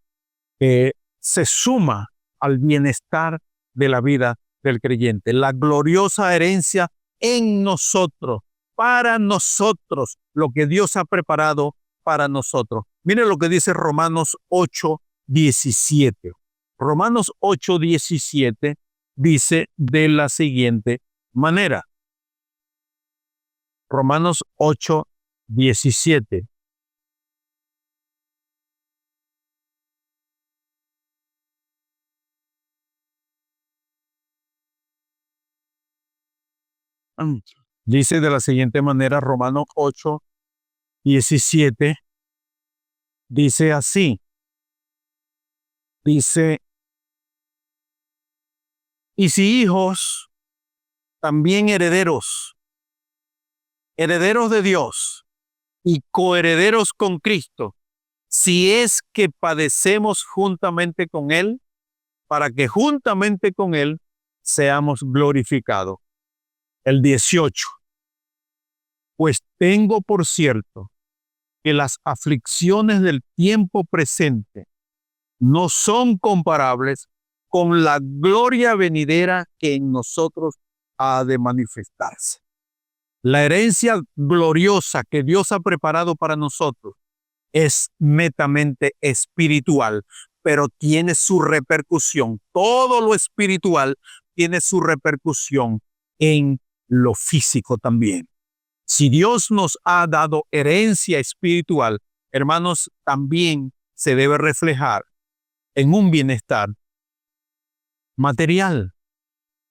suma al bienestar de la vida del creyente. La gloriosa herencia en nosotros, para nosotros, lo que Dios ha preparado para nosotros. Miren lo que dice Romanos 8:17. Romanos 8:17 dice de la siguiente manera. Romanos 8:17. Dice de la siguiente manera, Romanos 8:17, dice así, dice, y si hijos, también herederos, herederos de Dios y coherederos con Cristo, si es que padecemos juntamente con Él, para que juntamente con Él seamos glorificados. El 18. Pues tengo por cierto que las aflicciones del tiempo presente no son comparables con la gloria venidera que en nosotros ha de manifestarse. La herencia gloriosa que Dios ha preparado para nosotros es netamente espiritual, pero tiene su repercusión. Todo lo espiritual tiene su repercusión en lo físico también. Si Dios nos ha dado herencia espiritual, hermanos, también se debe reflejar en un bienestar material,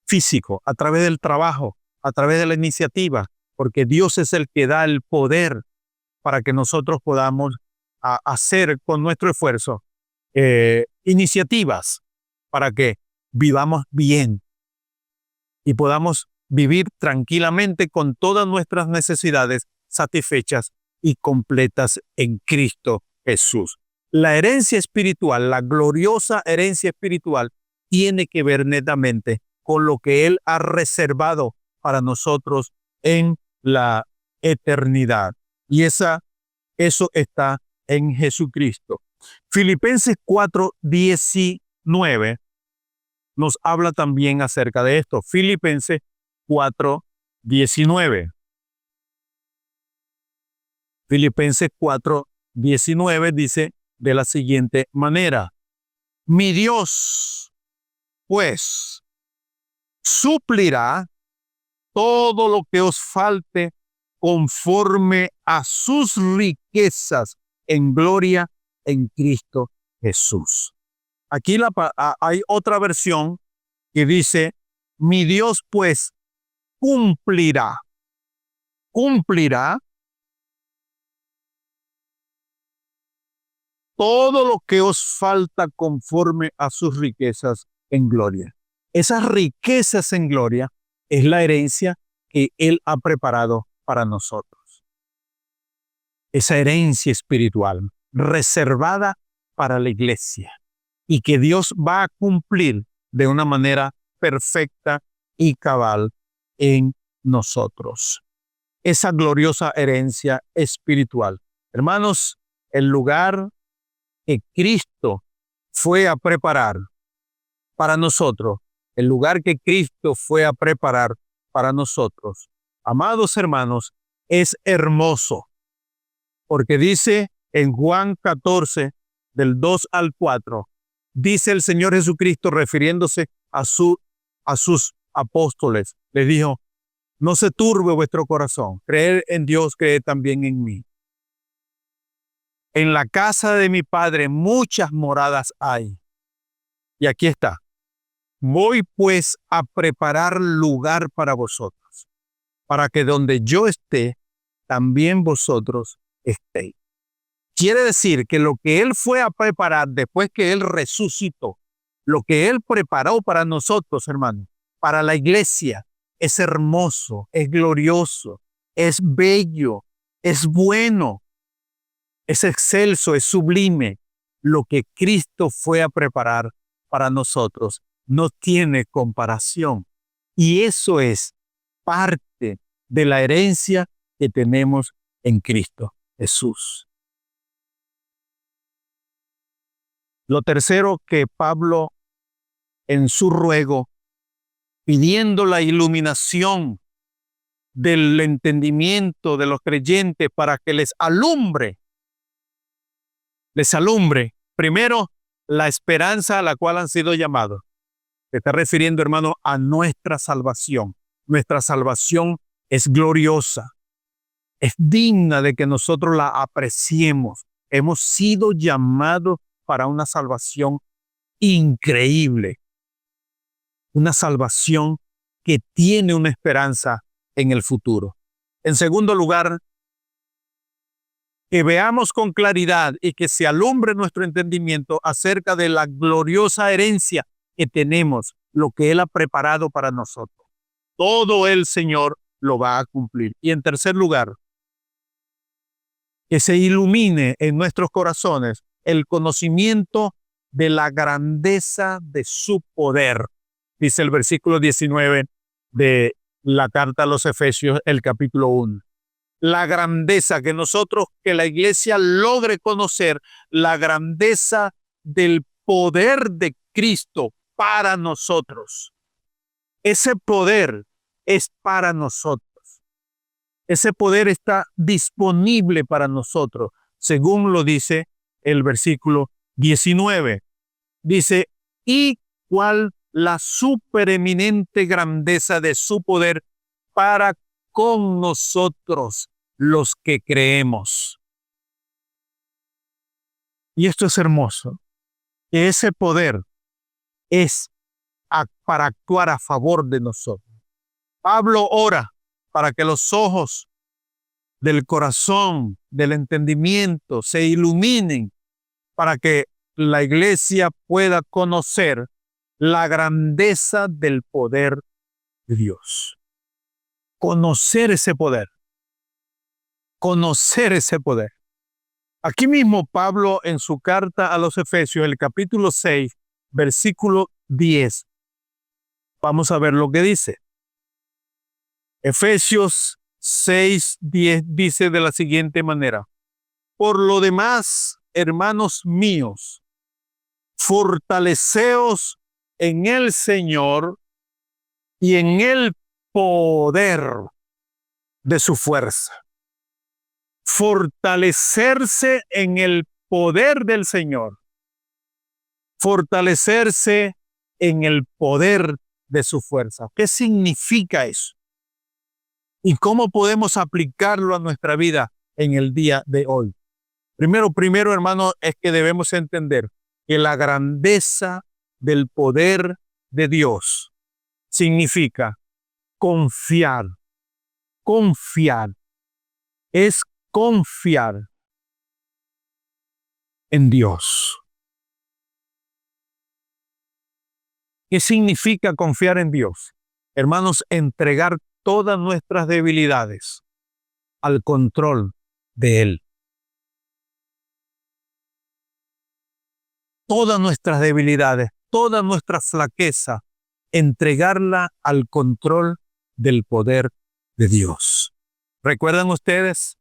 físico, a través del trabajo, a través de la iniciativa, porque Dios es el que da el poder para que nosotros podamos hacer con nuestro esfuerzo iniciativas para que vivamos bien y podamos vivir tranquilamente con todas nuestras necesidades satisfechas y completas en Cristo Jesús. La herencia espiritual, la gloriosa herencia espiritual, tiene que ver netamente con lo que Él ha reservado para nosotros en la eternidad. Y eso está en Jesucristo. Filipenses 4:19 nos habla también acerca de esto. Filipenses 4:19. Filipenses 4:19 dice de la siguiente manera: mi Dios, pues, suplirá todo lo que os falte conforme a sus riquezas en gloria en Cristo Jesús. Aquí hay otra versión que dice: mi Dios pues cumplirá todo lo que os falta conforme a sus riquezas en gloria. Esas riquezas en gloria es la herencia que Él ha preparado para nosotros. Esa herencia espiritual reservada para la iglesia y que Dios va a cumplir de una manera perfecta y cabal en nosotros. Esa gloriosa herencia espiritual. Hermanos, el lugar que Cristo fue a preparar para nosotros, el lugar que Cristo fue a preparar para nosotros, amados hermanos, es hermoso, porque dice en Juan 14, del 2 al 4, dice el Señor Jesucristo refiriéndose a sus apóstoles, les dijo: no se turbe vuestro corazón, creed en Dios, creed también en mí. En la casa de mi Padre muchas moradas hay. Y aquí está: voy pues a preparar lugar para vosotros, para que donde yo esté, también vosotros estéis. Quiere decir que lo que Él fue a preparar después que Él resucitó, lo que Él preparó para nosotros, hermanos, para la iglesia, es hermoso, es glorioso, es bello, es bueno, es excelso, es sublime. Lo que Cristo fue a preparar para nosotros no tiene comparación. Y eso es parte de la herencia que tenemos en Cristo Jesús. Lo tercero que Pablo, en su ruego, pidiendo la iluminación del entendimiento de los creyentes para que les alumbre, primero, la esperanza a la cual han sido llamados. Se está refiriendo, hermano, a nuestra salvación. Nuestra salvación es gloriosa, es digna de que nosotros la apreciemos. Hemos sido llamados para una salvación increíble, una salvación que tiene una esperanza en el futuro. En segundo lugar, que veamos con claridad y que se alumbre nuestro entendimiento acerca de la gloriosa herencia que tenemos, lo que Él ha preparado para nosotros. Todo el Señor lo va a cumplir. Y en tercer lugar, que se ilumine en nuestros corazones el conocimiento de la grandeza de su poder. Dice el versículo 19 de la carta a los Efesios, el capítulo 1. la grandeza, que la iglesia logre conocer la grandeza del poder de Cristo para nosotros. Ese poder es para nosotros. Ese poder está disponible para nosotros, según lo dice el versículo 19. Dice, y cuál la supereminente grandeza de su poder para con nosotros los que creemos. Y esto es hermoso, que ese poder es para actuar a favor de nosotros. Pablo ora para que los ojos del corazón, del entendimiento, se iluminen, para que la iglesia pueda conocer la grandeza del poder de Dios. Conocer ese poder. Conocer ese poder. Aquí mismo Pablo, en su carta a los Efesios, el capítulo 6, versículo 10. Vamos a ver lo que dice. Efesios 6, 10 dice de la siguiente manera: por lo demás, hermanos míos, fortaleceos en el Señor y en el poder de su fuerza. Fortalecerse en el poder del Señor. Fortalecerse en el poder de su fuerza. ¿Qué significa eso? ¿Y cómo podemos aplicarlo a nuestra vida en el día de hoy? Primero, hermano, es que debemos entender que la grandeza del poder de Dios significa confiar. Confiar. Es confiar en Dios. ¿Qué significa confiar en Dios? Hermanos, entregar todas nuestras debilidades al control de Él. Todas nuestras debilidades, toda nuestra flaqueza, entregarla al control del poder de Dios. ¿Recuerdan ustedes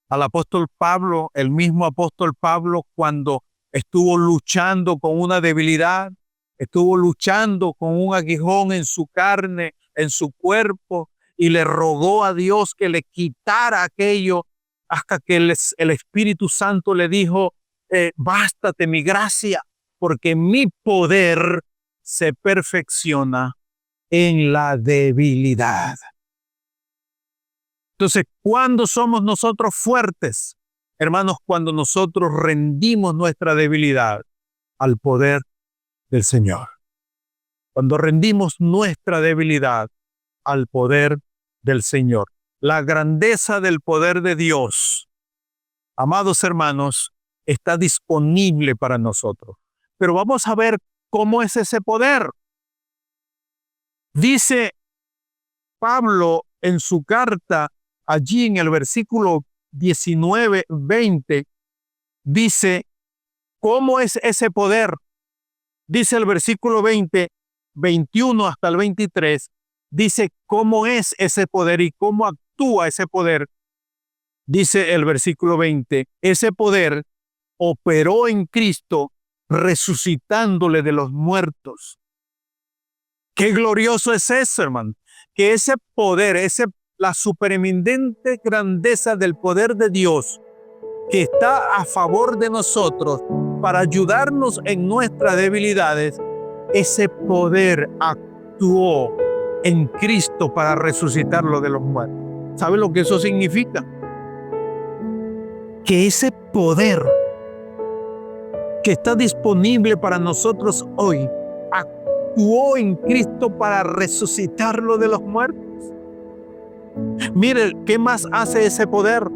al apóstol Pablo, el mismo apóstol Pablo, cuando estuvo luchando con una debilidad, estuvo luchando con un aguijón en su carne, en su cuerpo, y le rogó a Dios que le quitara aquello, hasta que el Espíritu Santo le dijo, bástate mi gracia, porque mi poder se perfecciona en la debilidad. Entonces, ¿cuándo somos nosotros fuertes? Hermanos, cuando nosotros rendimos nuestra debilidad al poder del Señor. Cuando rendimos nuestra debilidad al poder del Señor. La grandeza del poder de Dios, amados hermanos, está disponible para nosotros. Pero vamos a ver cómo es ese poder. Dice Pablo en su carta, allí en el versículo 19, 20, dice, ¿cómo es ese poder? Dice el versículo 20, 21 hasta el 23, dice cómo es ese poder y cómo actúa ese poder. Dice el versículo 20, ese poder operó en Cristo resucitándole de los muertos. Qué glorioso es eso, hermano. Que ese poder, la supereminente grandeza del poder de Dios que está a favor de nosotros para ayudarnos en nuestras debilidades, ese poder actuó en Cristo para resucitarlo de los muertos. ¿Sabe lo que eso significa? Que ese poder que está disponible para nosotros hoy actuó en Cristo para resucitarlo de los muertos. Mire, ¿qué más hace ese poder?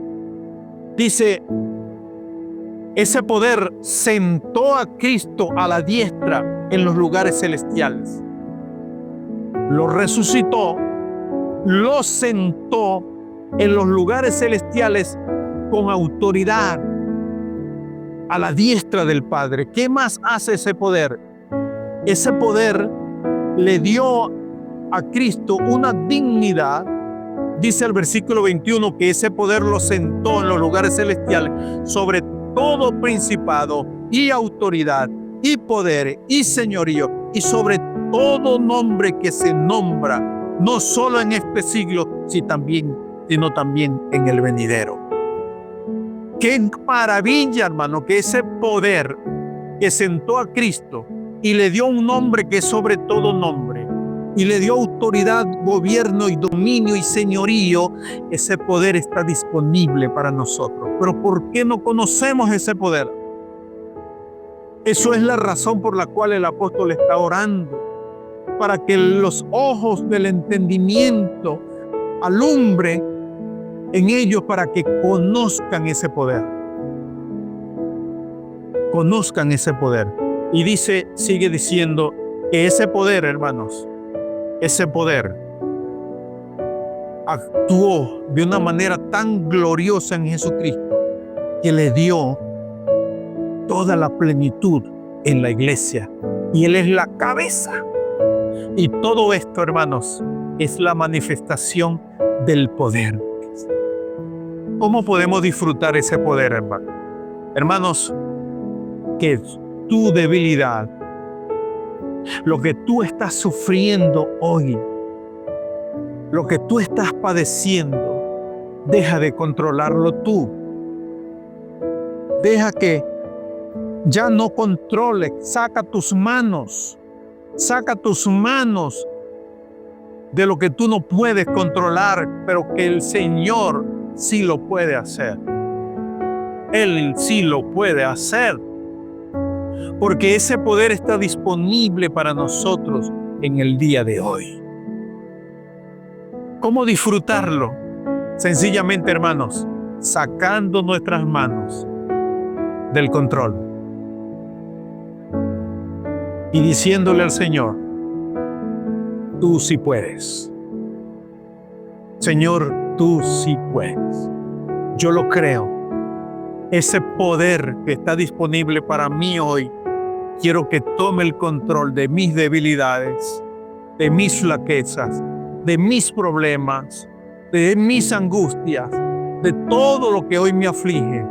Dice, ese poder sentó a Cristo a la diestra en los lugares celestiales. Lo resucitó, lo sentó en los lugares celestiales con autoridad a la diestra del Padre. ¿Qué más hace ese poder? Ese poder le dio a Cristo una dignidad Dice el versículo 21 que ese poder lo sentó en los lugares celestiales sobre todo principado y autoridad y poder y señorío y sobre todo nombre que se nombra, no solo en este siglo, sino también en el venidero. Qué maravilla, hermano, que ese poder que sentó a Cristo y le dio un nombre que es sobre todo nombre, y le dio autoridad, gobierno y dominio y señorío, ese poder está disponible para nosotros. Pero ¿por qué no conocemos ese poder? Eso es la razón por la cual el apóstol está orando, para que los ojos del entendimiento alumbre en ellos, para que conozcan ese poder. Conozcan ese poder. Y sigue diciendo que ese poder, hermanos, ese poder actuó de una manera tan gloriosa en Jesucristo que le dio toda la plenitud en la iglesia. Y Él es la cabeza. Y todo esto, hermanos, es la manifestación del poder. ¿Cómo podemos disfrutar ese poder, hermano? Hermanos, que tu debilidad, lo que tú estás sufriendo hoy, lo que tú estás padeciendo, deja de controlarlo tú. Deja que ya no controle. Saca tus manos de lo que tú no puedes controlar, pero que el Señor sí lo puede hacer. Él sí lo puede hacer. Porque ese poder está disponible para nosotros en el día de hoy. ¿Cómo disfrutarlo? Sencillamente, hermanos, sacando nuestras manos del control y diciéndole al Señor: tú sí puedes. Señor, tú sí puedes. Yo lo creo. Ese poder que está disponible para mí hoy, quiero que tome el control de mis debilidades, de mis flaquezas, de mis problemas, de mis angustias, de todo lo que hoy me aflige.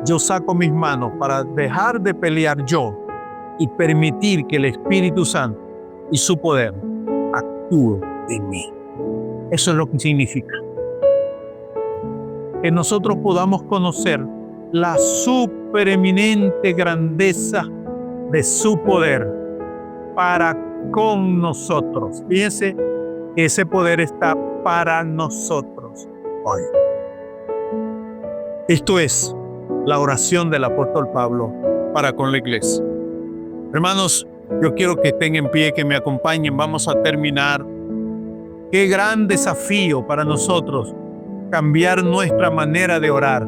Yo saco mis manos para dejar de pelear yo y permitir que el Espíritu Santo y su poder actúe en mí. Eso es lo que significa que nosotros podamos conocer la supereminente grandeza de su poder para con nosotros. Fíjense que ese poder está para nosotros hoy. Esto es la oración del apóstol Pablo para con la iglesia. Hermanos, yo quiero que estén en pie, que me acompañen. Vamos a terminar. Qué gran desafío para nosotros cambiar nuestra manera de orar.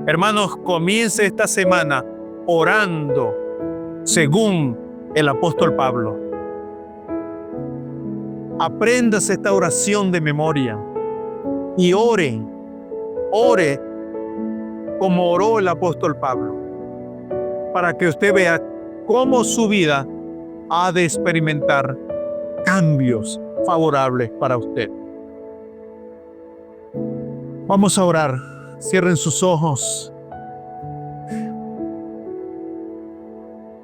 Hermanos, comience esta semana orando según el apóstol Pablo. Apréndase esta oración de memoria y ore como oró el apóstol Pablo, para que usted vea cómo su vida ha de experimentar cambios favorables para usted. Vamos a orar. Cierren sus ojos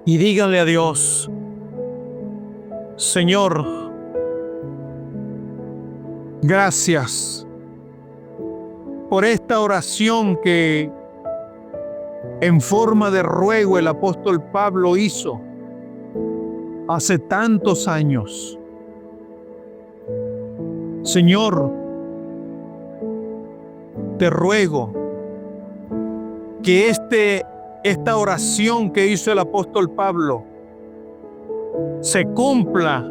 y díganle a Dios: Señor, gracias por esta oración que en forma de ruego el apóstol Pablo hizo hace tantos años. Señor, te ruego que esta oración que hizo el apóstol Pablo se cumpla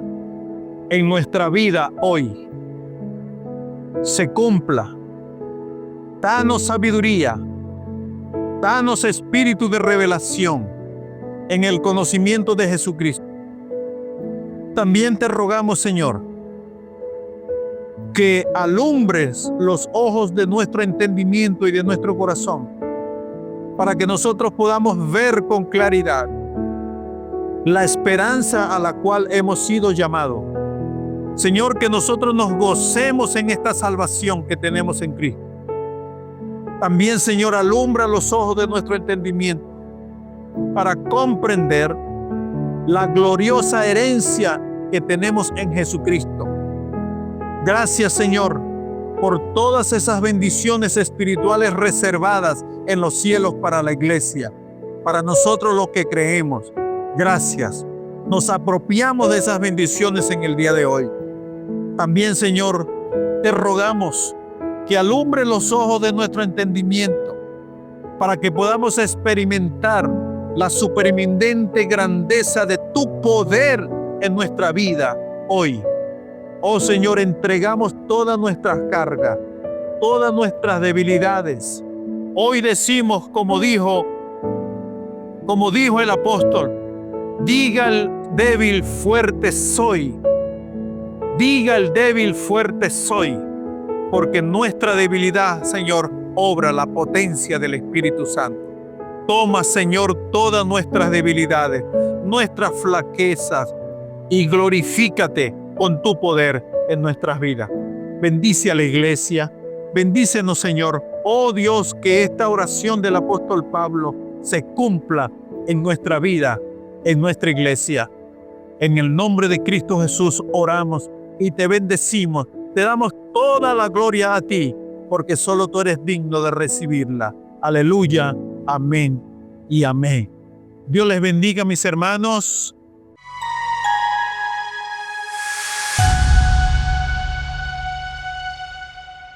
en nuestra vida hoy. Se cumpla. Danos sabiduría, danos espíritu de revelación en el conocimiento de Jesucristo. También te rogamos, Señor, que alumbres los ojos de nuestro entendimiento y de nuestro corazón, para que nosotros podamos ver con claridad la esperanza a la cual hemos sido llamados Señor, que nosotros nos gocemos en esta salvación que tenemos en Cristo. También, Señor, alumbra los ojos de nuestro entendimiento para comprender la gloriosa herencia que tenemos en Jesucristo. Gracias, Señor, por todas esas bendiciones espirituales reservadas en los cielos para la iglesia, para nosotros los que creemos. Gracias. Nos apropiamos de esas bendiciones en el día de hoy. También, Señor, te rogamos que alumbre los ojos de nuestro entendimiento para que podamos experimentar la supereminente grandeza de tu poder en nuestra vida hoy. Oh Señor, entregamos todas nuestras cargas, todas nuestras debilidades. Hoy decimos, como dijo el apóstol, diga el débil, fuerte soy. Diga el débil, fuerte soy. Porque en nuestra debilidad, Señor, obra la potencia del Espíritu Santo. Toma, Señor, todas nuestras debilidades, nuestras flaquezas, y glorifícate con tu poder en nuestras vidas. Bendice a la iglesia, bendícenos, Señor. Oh Dios, que esta oración del apóstol Pablo se cumpla en nuestra vida, en nuestra iglesia. En el nombre de Cristo Jesús oramos y te bendecimos. Te damos toda la gloria a ti, porque solo tú eres digno de recibirla. Aleluya, amén y amén. Dios les bendiga, mis hermanos.